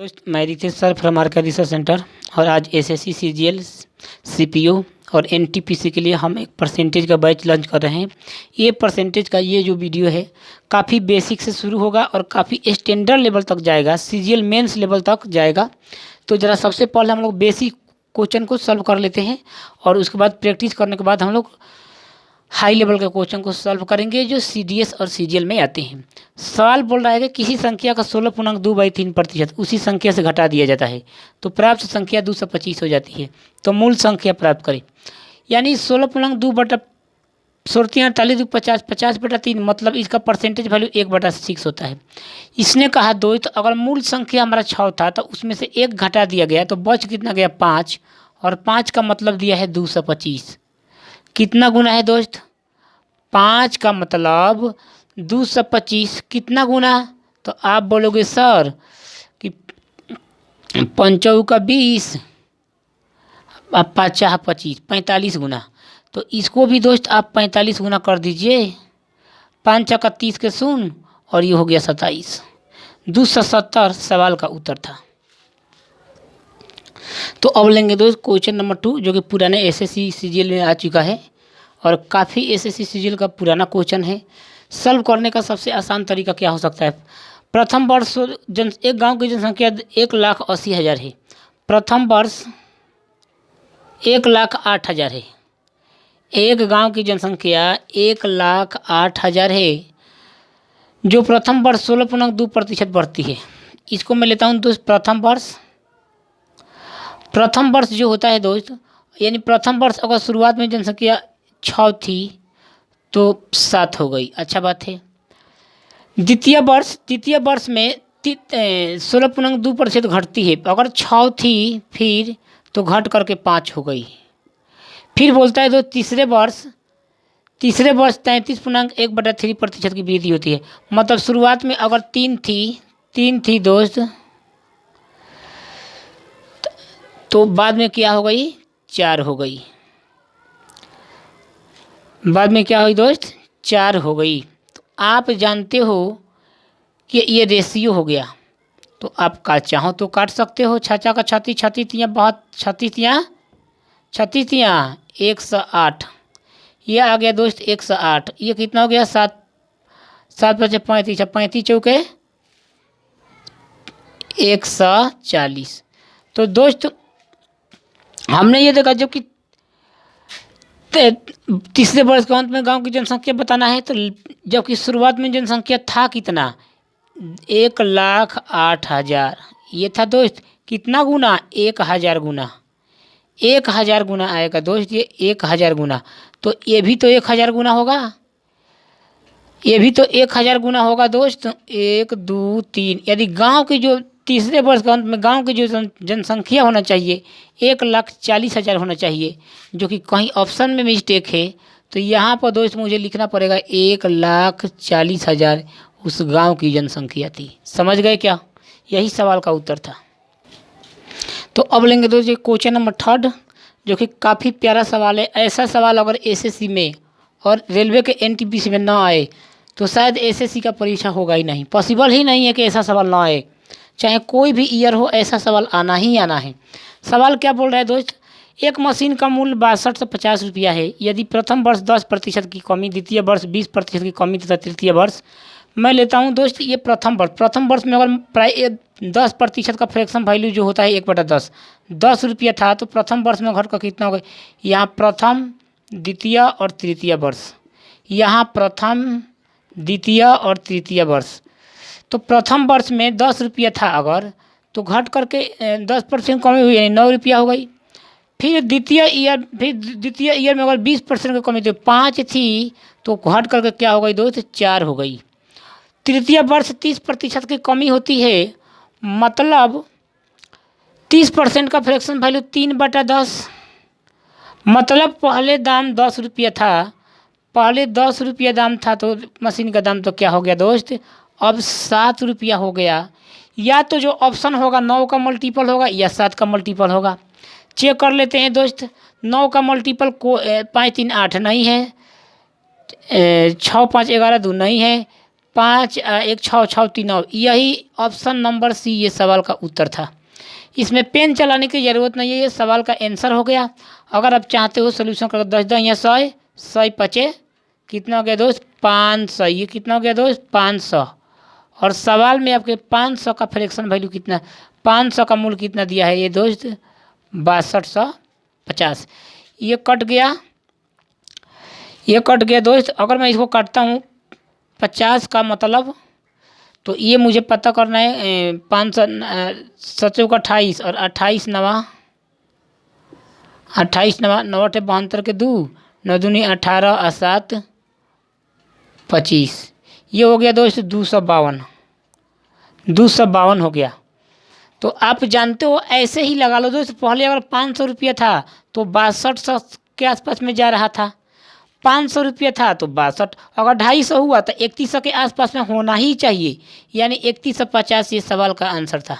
दोस्त मैं Ritesh sir from Arka research centre. और आज एसएससी सीजीएल सीपीओ और एनटीपीसी के लिए हम एक परसेंटेज का बैच लॉन्च कर रहे हैं। ये परसेंटेज का ये जो वीडियो है काफ़ी बेसिक से शुरू होगा और काफ़ी स्टैंडर्ड लेवल तक जाएगा, सीजीएल मेंस लेवल तक जाएगा। तो ज़रा सबसे पहले हम लोग बेसिक क्वेश्चन को सॉल्व कर लेते हैं और उसके बाद प्रैक्टिस करने के बाद हम लोग हाई लेवल के क्वेश्चन को सॉल्व करेंगे जो सीडीएस और सीजीएल में आते हैं। सवाल बोल रहा है कि किसी संख्या का 16.2/3% उसी संख्या से घटा दिया जाता है तो प्राप्त संख्या 225 हो जाती है। तो मूल संख्या प्राप्त करें, यानी 16.2 बटा 16 50/3 मतलब इसका परसेंटेज वैल्यू 1/6 होता है। इसने कहा दो, तो अगर मूल संख्या हमारा 6 था तो उसमें से 1 घटा दिया गया तो बच कितना गया 5, और 5 का मतलब दिया है 225। कितना गुना है दोस्त? 5 का मतलब 225 कितना गुना? तो आप बोलोगे सर कि 5 का 20 अब 5 25 45 गुना। तो इसको भी दोस्त आप 45 गुना कर दीजिए। 5 का 30 के शून्य और ये हो गया 27। 270 सवाल का उत्तर था। तो अब लेंगे दोस्त क्वेश्चन नंबर 2 जो कि पुराने एसएससी सीजीएल में आ चुका है और काफ़ी एसएससी सीजीएल का पुराना क्वेश्चन है। सॉल्व करने का सबसे आसान तरीका क्या हो सकता है? प्रथम वर्ष एक गांव की जनसंख्या 1,80,000 है। प्रथम वर्ष 1,08,000 है। एक गांव की जनसंख्या 1,08,000 है जो प्रथम वर्ष 16.2% बढ़ती है। इसको मैं लेता हूँ दोस्त प्रथम वर्ष जो होता है दोस्त, यानी प्रथम वर्ष अगर शुरुआत में जनसंख्या 6 थी तो 7 हो गई, अच्छा बात है। द्वितीय वर्ष में 16.2% घटती है, अगर 6 थी फिर तो घट करके 5 हो गई। फिर बोलता है तो तीसरे वर्ष 33.1/3% की वृद्धि होती है। मतलब शुरुआत में अगर 3 थी दोस्त तो बाद में क्या हो गई? 4 हो गई। बाद में क्या हुई दोस्त? 4 हो गई। तो आप जानते हो कि ये रेशियो हो गया, तो आप का चाहो तो काट सकते हो। छाछा का 36 बहुत 36 108, ये आ गया दोस्त 108। ये कितना हो गया? 7 5 35, 35 चौके 140। तो दोस्त हमने ये देखा जबकि तीसरे वर्ष के अंत में गांव की जनसंख्या बताना है, तो जबकि शुरुआत में जनसंख्या था कितना? 1,08,000। ये था दोस्त कितना गुना? 1,000 गुना। 1,000 गुना आएगा दोस्त, ये 1,000 गुना। तो ये भी तो 1,000 गुना होगा, ये भी तो 1,000 गुना होगा दोस्त। 1 2 3, यदि गांव की जो तीसरे वर्ष के अंत में गांव की जो जनसंख्या होना चाहिए 1,40,000 होना चाहिए, जो कि कहीं ऑप्शन में मिस्टेक है। तो यहाँ पर दोस्त मुझे लिखना पड़ेगा 1,40,000 उस गांव की जनसंख्या थी। समझ गए क्या? यही सवाल का उत्तर था। तो अब लेंगे दोस्त ये क्वेश्चन नंबर 3 जो कि काफ़ी प्यारा सवाल है। ऐसा सवाल अगर एसएससी में और रेलवे के एनटीपीसी में ना आए तो शायद एसएससी का परीक्षा होगा ही नहीं। पॉसिबल ही नहीं है कि ऐसा सवाल ना आए, चाहे कोई भी ईयर हो, ऐसा सवाल आना ही आना है। सवाल क्या बोल रहा है दोस्त? एक मशीन का मूल्य 62 से 50 रुपया है। यदि प्रथम वर्ष 10% की कमी, द्वितीय वर्ष 20% की कमी तथा तृतीय वर्ष, मैं लेता हूँ दोस्त ये प्रथम वर्ष में अगर प्राय 10% का फ्रैक्शन वैल्यू जो होता है 1/10, 10 रुपया था तो प्रथम वर्ष में घट कर कितना हो गया? यहाँ प्रथम द्वितीय और तृतीय वर्ष, यहाँ प्रथम द्वितीय और तृतीय वर्ष। तो प्रथम वर्ष में 10 रुपया था अगर, तो घट करके 10% कमी हुई, यानी 9 रुपया हो गई। फिर द्वितीय ईयर में अगर 20% की कमी थी, 5 थी तो घट करके क्या हो गई दोस्त? 4 हो गई। तृतीय वर्ष 30% की कमी होती है, मतलब 30% का फ्रैक्शन वैल्यू 3/10, मतलब पहले दाम 10 रुपया था, पहले 10 रुपया दाम था तो मशीन का दाम तो क्या हो गया दोस्त? अब 7 रुपया हो गया। या तो जो ऑप्शन होगा 9 का मल्टीपल होगा या 7 का मल्टीपल होगा। चेक कर लेते हैं दोस्त। 9 का मल्टीपल को 5 3 8 नहीं है, 6 5 11 2 नहीं है, 5 1 6 6 3 9, यही ऑप्शन नंबर सी ये सवाल का उत्तर था। इसमें पेन चलाने की ज़रूरत नहीं है, ये सवाल का आंसर हो गया। अगर आप चाहते हो सोल्यूशन कर 10 10 या 100 100 पचे कितना हो गया दोस्त 500, ये कितना हो गया दोस्त 500। और सवाल में आपके 500 का फ्रैक्शन वैल्यू कितना, 500 का मूल कितना दिया है ये दोस्त 6250। ये कट गया, ये कट गया दोस्त। अगर मैं इसको काटता हूँ 50 का मतलब, तो ये मुझे पता करना है 500 7 का 28 और 28 नवा 9 72 के 2 9 दूनी 18 और 7 25। ये हो गया दोस्त 252 हो गया। तो आप जानते हो ऐसे ही लगा लो दोस्त। पहले अगर 500 रुपया था तो 6200 के आसपास में जा रहा था, 500 रुपया था तो 62, अगर 250 हुआ तो 3100 के आसपास में होना ही चाहिए, यानी 3150 ये सवाल का आंसर था।